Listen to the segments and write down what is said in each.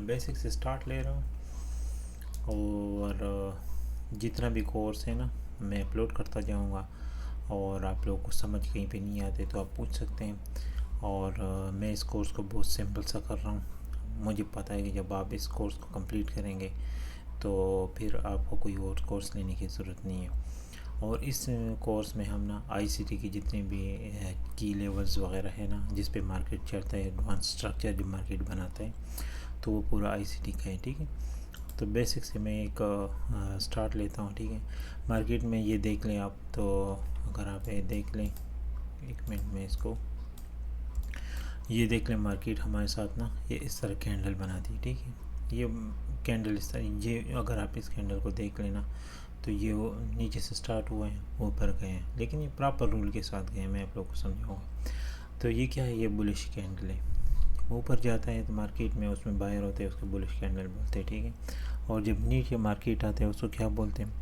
Basic से start ले रहा हूँ और जितना भी कोर्स है ना मैं अपलोड करता जाऊँगा और आप लोगों को समझ कहीं पे नहीं आते तो आप पूछ सकते हैं। और मैं इस कोर्स को बहुत सिंपल सा कर रहा हूँ। मुझे पता है कि जब आप इस कोर्स को कंप्लीट करेंगे तो फिर आपको कोई और कोर्स लेने की ज़रूरत नहीं है। और इस कोर्स में हम ना आईसीटी की जितने भी की लेवल्स वगैरह है ना जिस पे मार्केट चलता है, एडवांस स्ट्रक्चर जो मार्केट बनाता है, तो वो पूरा आईसीटी का है। ठीक है, तो बेसिक से मैं एक स्टार्ट लेता हूँ। ठीक है, मार्केट में ये देख लें आप, तो अगर आप ये देख लें, एक मिनट में इसको ये देख लें, मार्केट हमारे साथ ना ये इस तरह कैंडल बनाती है। ठीक है, ये कैंडल इस तरह, ये अगर आप इस कैंडल को देख लेना तो ये वो नीचे से स्टार्ट हुए हैं, ऊपर गए हैं, लेकिन ये प्रॉपर रूल के साथ गए हैं, मैं आप लोग को समझाऊँगा। तो ये क्या है, ये बुलिश कैंडल है। ऊपर जाता है तो मार्केट में उसमें बायर होते हैं, उसको बुलिश कैंडल बोलते हैं। ठीक है, और जब नीचे मार्केट आते हैं उसको क्या बोलते हैं,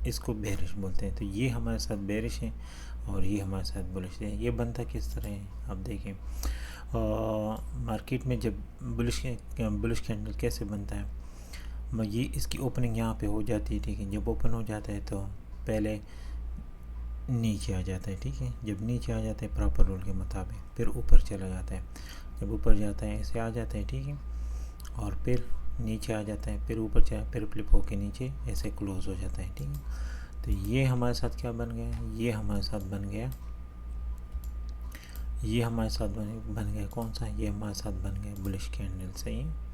इसको बेरिश बोलते हैं। तो ये हमारे साथ बेरिश है और ये हमारे साथ बुलिश है। ये बनता किस तरह है आप देखें, मार्केट में जब बुलिश कैंडल कैसे बनता है, ये इसकी ओपनिंग यहाँ पे हो जाती है। ठीक है, जब ओपन हो जाता है तो पहले नीचे आ जाता है। ठीक है, जब नीचे आ जाता है प्रॉपर रूल के मुताबिक, फिर ऊपर चला जाता है। जब ऊपर जाता है ऐसे आ जाता है। ठीक है, और फिर नीचे आ जाता है, फिर ऊपर चला, फिर फ्लिप होके नीचे ऐसे क्लोज हो जाता है। ठीक है, तो ये हमारे साथ क्या बन गया, ये हमारे साथ बन गया, ये हमारे साथ बन गया कौन सा, ये हमारे साथ बन गया बुलिश कैंडल। सही है,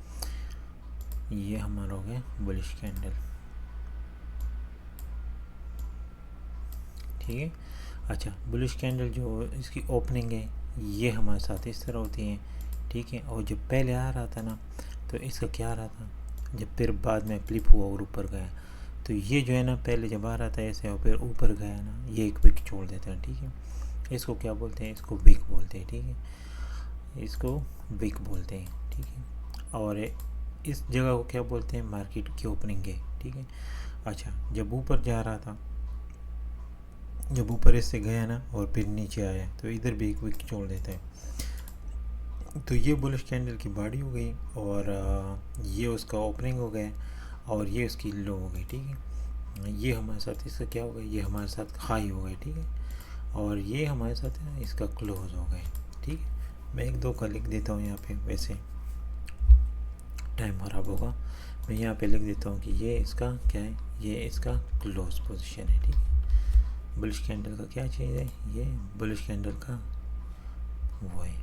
ये हमारा हो गया बुलिश कैंडल। ठीक है, अच्छा, बुलिश कैंडल जो इसकी ओपनिंग है ये हमारे साथ इस तरह होती है। ठीक है, और जब पहले आ रहा था ना तो इसका क्या आ रहा था, जब फिर बाद में फ्लिप हुआ और ऊपर गया, तो ये जो है ना पहले जब आ रहा था ऐसे और फिर ऊपर गया ना, ये एक विक छोड़ देता है। ठीक है, इसको क्या बोलते हैं, इसको विक बोलते हैं। ठीक है, इसको विक बोलते हैं। ठीक है, और इस जगह को क्या बोलते हैं, मार्केट की ओपनिंग है। ठीक है, अच्छा, जब ऊपर जा रहा था, जब ऊपर इससे गया ना और फिर नीचे आया तो इधर भी एक विक छोड़ देता है। तो ये बुलिश कैंडल की बॉडी हो गई और ये उसका ओपनिंग हो गया और ये उसकी लो हो गई। ठीक है, ये हमारे साथ इसका क्या हो गया, ये हमारे साथ हाई हो गया। ठीक है, और ये हमारे साथ है इसका क्लोज हो गए। ठीक है, मैं एक दो का लिख देता हूँ यहाँ पे, वैसे टाइम खराब होगा, मैं यहाँ पे लिख देता हूँ कि ये इसका क्या है, ये इसका क्लोज पोजीशन है। ठीक है, बुलिश कैंडल का क्या चीज़ है, ये बुलिश कैंडल का वो है।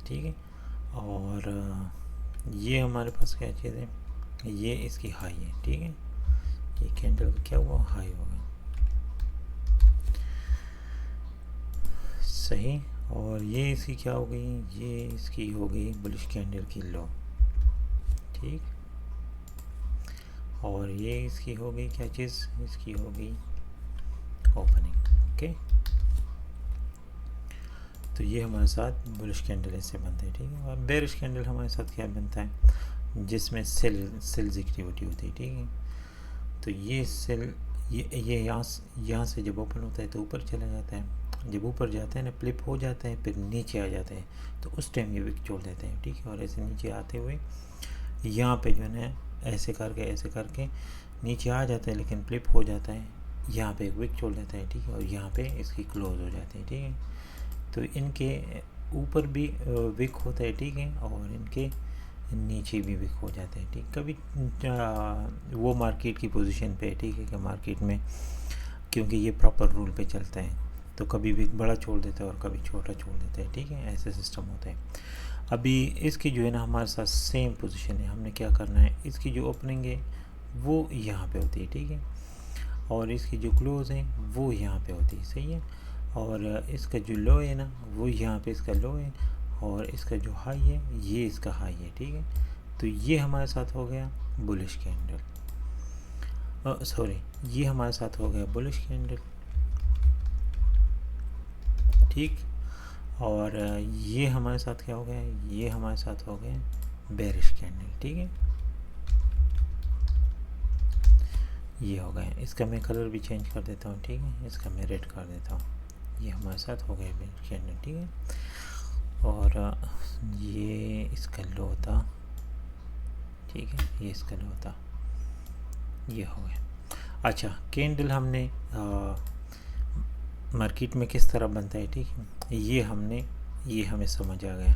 ठीक है, और ये हमारे पास क्या चीज़ है, ये इसकी हाई है। ठीक है, ये कैंडल का क्या हुआ, हाई हो गया। सही, और ये इसकी क्या हो गई, ये इसकी हो गई बुलिश कैंडल की लो। ठीक, और ये इसकी हो गई क्या चीज़, इसकी हो गई ओपनिंग। ओके, तो ये हमारे साथ बुलिश कैंडल ऐसे बनते हैं। ठीक है, और बेरिश कैंडल हमारे साथ क्या बनता है, जिसमें सेल्स एक्टिविटी होती है। ठीक है, तो ये सेल, ये यहाँ से जब ओपन होता है तो ऊपर चला जाता है, जब ऊपर जाता है ना फ्लिप हो जाता है, फिर नीचे आ जाता है, तो उस टाइम ये विक छोड़ देते हैं। ठीक है, और ऐसे नीचे आते हुए यहाँ पे जो है ऐसे करके नीचे आ जाता है, लेकिन फ्लिप हो जाता है, यहाँ पे एक विक छोड़ देता है। ठीक है, और यहाँ पे इसकी क्लोज हो जाती है। ठीक है, तो इनके ऊपर भी विक होता है। ठीक है, और इनके नीचे भी विक हो जाते हैं। ठीक, कभी वो मार्केट की पोजीशन पे है। ठीक है, कि मार्केट में क्योंकि ये प्रॉपर रूल पे चलता है तो कभी विक बड़ा छोड़ देता है और कभी छोटा छोड़ देता है। ठीक है, ऐसे सिस्टम होता है। अभी इसकी जो है ना हमारे साथ सेम पोजीशन है, हमने क्या करना है, इसकी जो ओपनिंग है वो यहाँ पे होती है। ठीक है, और इसकी जो क्लोज है वो यहाँ पे होती है। सही है, और इसका जो लो है ना वो यहाँ पे इसका लो है, और इसका जो हाई है ये इसका हाई है। ठीक है, तो ये हमारे साथ हो गया बुलिश कैंडल, सॉरी, ये हमारे साथ हो गया बुलिश कैंडल। ठीक, और ये हमारे साथ क्या हो गया, ये हमारे साथ हो गया बेरिश कैंडल। ठीक है, ये हो गया, इसका मैं कलर भी चेंज कर देता हूँ। ठीक है, इसका मैं रेड कर देता हूँ, ये हमारे साथ हो गया बेरिश कैंडल। ठीक है, और ये इसका लो था, ठीक है, ये इसका लो था, ये हो गया। अच्छा, कैंडल हमने मार्केट में किस तरह बनता है, ठीक है, ये हमें समझ आ गया।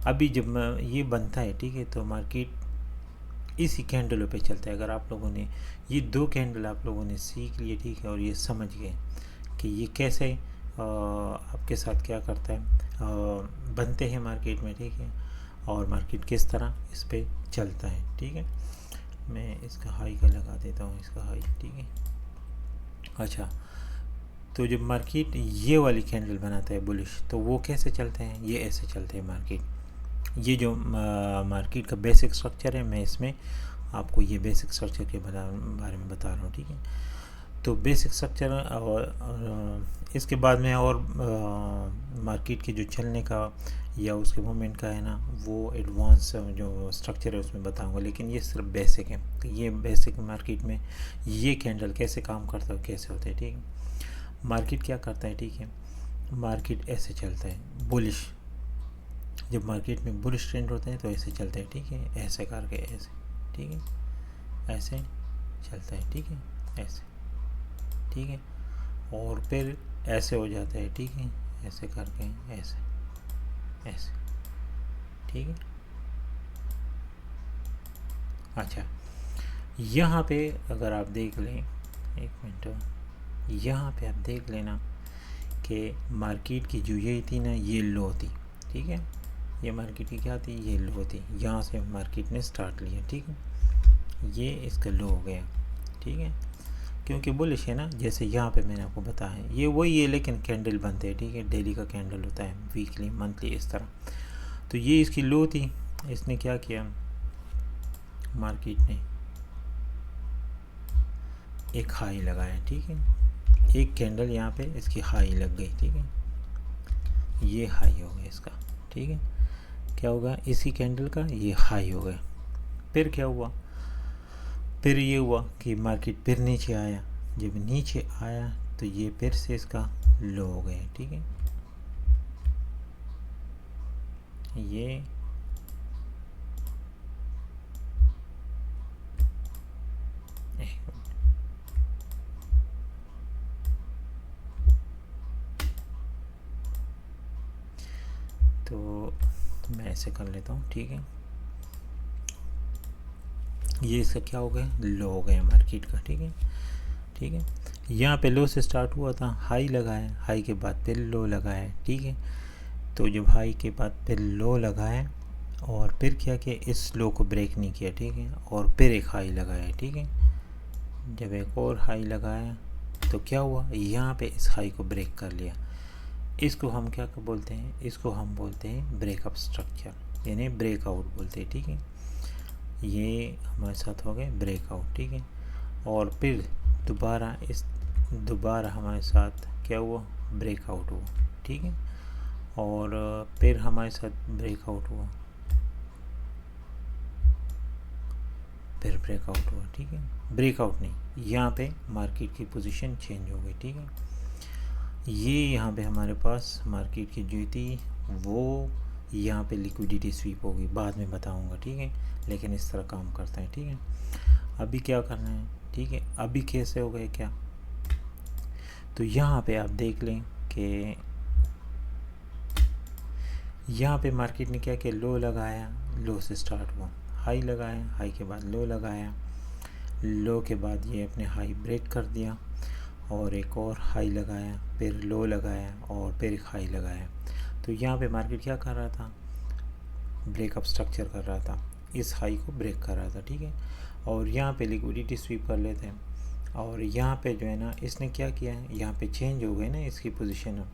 अभी जब ये बनता है, ठीक है, तो मार्केट इसी कैंडलों पे चलता है। अगर आप लोगों ने ये 2 कैंडल आप लोगों ने सीख लिए, ठीक है, और ये समझ गए कि ये कैसे आपके साथ क्या करता है, बनते हैं मार्केट में, ठीक है, और मार्केट किस तरह इस पे चलता है, ठीक है। मैं इसका हाई का लगा देता हूँ, इसका हाई, ठीक है। अच्छा, तो जब मार्केट ये वाली कैंडल बनाता है बुलिश, तो वो कैसे चलते हैं, ये ऐसे चलते हैं मार्केट। ये जो मार्केट का बेसिक स्ट्रक्चर है, मैं इसमें आपको ये बेसिक स्ट्रक्चर के बारे में बता रहा हूँ, ठीक है। तो बेसिक स्ट्रक्चर और इसके बाद में और मार्केट के जो चलने का या उसके मूवमेंट का है ना, वो एडवांस जो स्ट्रक्चर है उसमें बताऊंगा, लेकिन ये सिर्फ बेसिक है। तो ये बेसिक मार्केट में ये कैंडल कैसे काम करता है, कैसे होता है, ठीक है। मार्केट क्या करता है, ठीक है, मार्केट ऐसे चलता है बुलिश। जब मार्केट में बुलिश ट्रेंड होते हैं तो ऐसे चलता है, ठीक है, ऐसे करके, ऐसे, ठीक है, ऐसे चलता है, ठीक है, ऐसे, ठीक है, और फिर ऐसे हो जाता है, ठीक है, ऐसे करके, ऐसे ऐसे, ठीक है। अच्छा, यहाँ पे अगर आप देख लें, एक मिनट, यहाँ पे आप देख लेना कि मार्केट की जो ये थी ना, ये लो थी, ठीक है, ये मार्केट की क्या थी, ये लो थी। यहाँ से मार्केट ने स्टार्ट लिया, ठीक है, ये इसका लो हो गया, ठीक है, क्योंकि बुलिश है ना। जैसे यहाँ पे मैंने आपको बताया, ये वही है, लेकिन कैंडल बनते हैं, ठीक है, डेली का कैंडल होता है, वीकली, मंथली, इस तरह। तो ये इसकी लो थी, इसने क्या किया, मार्केट ने एक हाई लगाया, ठीक है, एक कैंडल यहाँ पे इसकी हाई लग गई, ठीक है, ये हाई हो गया इसका, ठीक है। क्या होगा, इसी कैंडल का ये हाई हो गया। फिर क्या हुआ, फिर ये हुआ कि मार्केट फिर नीचे आया। जब नीचे आया तो ये फिर से इसका लो हो गया, ठीक है, ये तो मैं ऐसे कर लेता हूँ, ठीक है, ये इसका क्या हो गया, लो हो गया मार्केट का, ठीक है, ठीक है। यहाँ पे लो से स्टार्ट हुआ था, हाई लगाया, हाई के बाद फिर लो लगाया, ठीक है। तो जब हाई के बाद फिर लो लगाया और फिर क्या किया, इस लो को ब्रेक नहीं किया, ठीक है, और फिर एक हाई लगाया, ठीक है। जब एक और हाई लगाया तो क्या हुआ, यहाँ पे इस हाई को ब्रेक कर लिया। इसको हम क्या बोलते हैं, इसको हम बोलते हैं ब्रेकअप स्ट्रक्चर, यानी ब्रेकआउट बोलते हैं, ठीक है। ये हमारे साथ हो गए ब्रेकआउट, ठीक है। और फिर दोबारा हमारे साथ क्या हुआ, ब्रेकआउट हुआ, ठीक है। और फिर हमारे साथ ब्रेकआउट हुआ, फिर ब्रेकआउट हुआ, ठीक है। ब्रेकआउट नहीं, यहाँ पे मार्केट की पोजीशन चेंज हो गई, ठीक है। ये यहाँ पे हमारे पास मार्केट की जो थी वो यहाँ पे लिक्विडिटी स्वीप होगी, बाद में बताऊँगा, ठीक है, लेकिन इस तरह काम करता है, ठीक है। अभी क्या करना है, ठीक है, अभी कैसे हो गए क्या, तो यहाँ पे आप देख लें कि यहाँ पे मार्केट ने क्या किया, लो लगाया, लो से स्टार्ट हुआ, हाई लगाया, हाई के बाद लो लगाया, लो के बाद ये अपने हाई ब्रेक कर दिया और एक और हाई लगाया, फिर लो लगाया और फिर एक हाई लगाया। तो यहाँ पे मार्केट क्या कर रहा था, ब्रेकअप स्ट्रक्चर कर रहा था, इस हाई को ब्रेक कर रहा था, ठीक है। और यहाँ पे लिक्विडिटी स्वीप कर लेते हैं, और यहाँ पे जो है ना, इसने क्या किया है, यहाँ पे चेंज हो गई ना इसकी पोजीशन,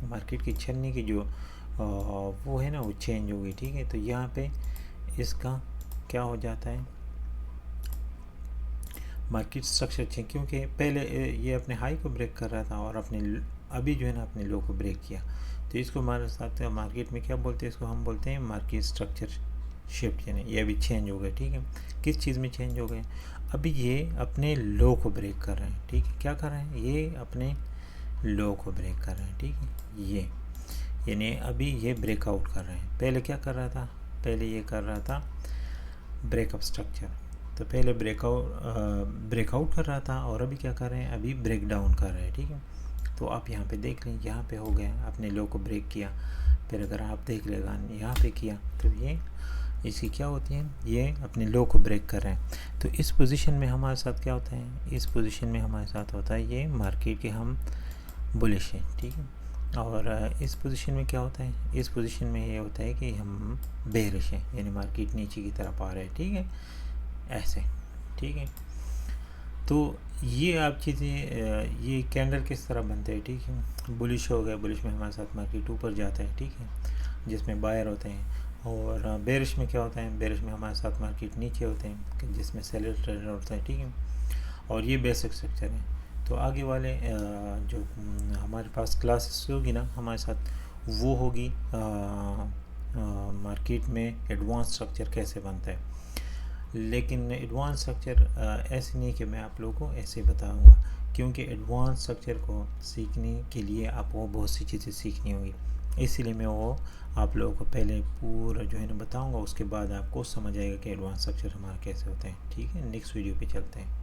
मार्केट की चलने की जो वो है ना, वो चेंज हो गई, ठीक है। तो यहाँ पे इसका क्या हो जाता है, मार्केट स्ट्रक्चर चेंज, क्योंकि पहले ये अपने हाई को ब्रेक कर रहा था और अभी जो है ना अपने लो को ब्रेक किया। तो इसको हमारे साथ मार्केट में क्या बोलते हैं, इसको हम बोलते हैं मार्केट स्ट्रक्चर शिफ्ट, यानी ये अभी चेंज हो गया, ठीक है। किस चीज़ में चेंज हो गए, अभी ये अपने लो को ब्रेक कर रहे हैं, ठीक है। क्या कर रहे हैं, ये अपने लो को ब्रेक कर रहे हैं, ठीक है, ये यानी अभी ये ब्रेकआउट कर रहे हैं। पहले क्या कर रहा था, पहले ये कर रहा था ब्रेकअप स्ट्रक्चर, तो पहले ब्रेकआउट कर रहा था और अभी क्या कर रहे हैं, अभी ब्रेक डाउन कर रहे हैं। ठीक है, तो आप यहाँ पे देख लें, यहाँ पे हो गया, आपने लो को ब्रेक किया, फिर अगर आप देख लेगा यहाँ पे किया तो ये इसकी क्या होती है, ये अपने लो को ब्रेक कर रहे हैं। तो इस पोजीशन में हमारे साथ क्या होता है, इस पोजीशन में हमारे साथ होता है ये मार्केट के हम बुलिश हैं। ठीक है, और इस पोजीशन में क्या होता है, इस पोजीशन में ये होता है कि हम बेरिश हैं, यानी मार्केट नीचे की तरफ आ रहा है। ठीक है, ऐसे। ठीक है, तो ये आप चीज़ें, ये कैंडल किस तरह बनते हैं। ठीक है, बुलिश हो गया, बुलिश में हमारे साथ मार्केट ऊपर जाता है। ठीक है, जिसमें बायर होते हैं, और बेरिश में क्या होता है, बेरिश में हमारे साथ मार्केट नीचे होते हैं, जिसमें सेलर ट्रेडर होता है। ठीक है, और ये बेसिक स्ट्रक्चर है। तो आगे वाले जो हमारे पास क्लासेस होगी ना हमारे साथ, वो होगी मार्केट में एडवांस स्ट्रक्चर कैसे बनता है। लेकिन एडवांस स्ट्रक्चर ऐसे नहीं कि मैं आप लोगों को ऐसे बताऊंगा, क्योंकि एडवांस स्ट्रक्चर को सीखने के लिए आपको बहुत सी चीज़ें सीखनी होगी, इसीलिए मैं वो आप लोगों को पहले पूरा जो है ना बताऊंगा, उसके बाद आपको समझ आएगा कि एडवांस स्ट्रक्चर हमारा कैसे होते हैं। ठीक है, नेक्स्ट वीडियो पे चलते हैं।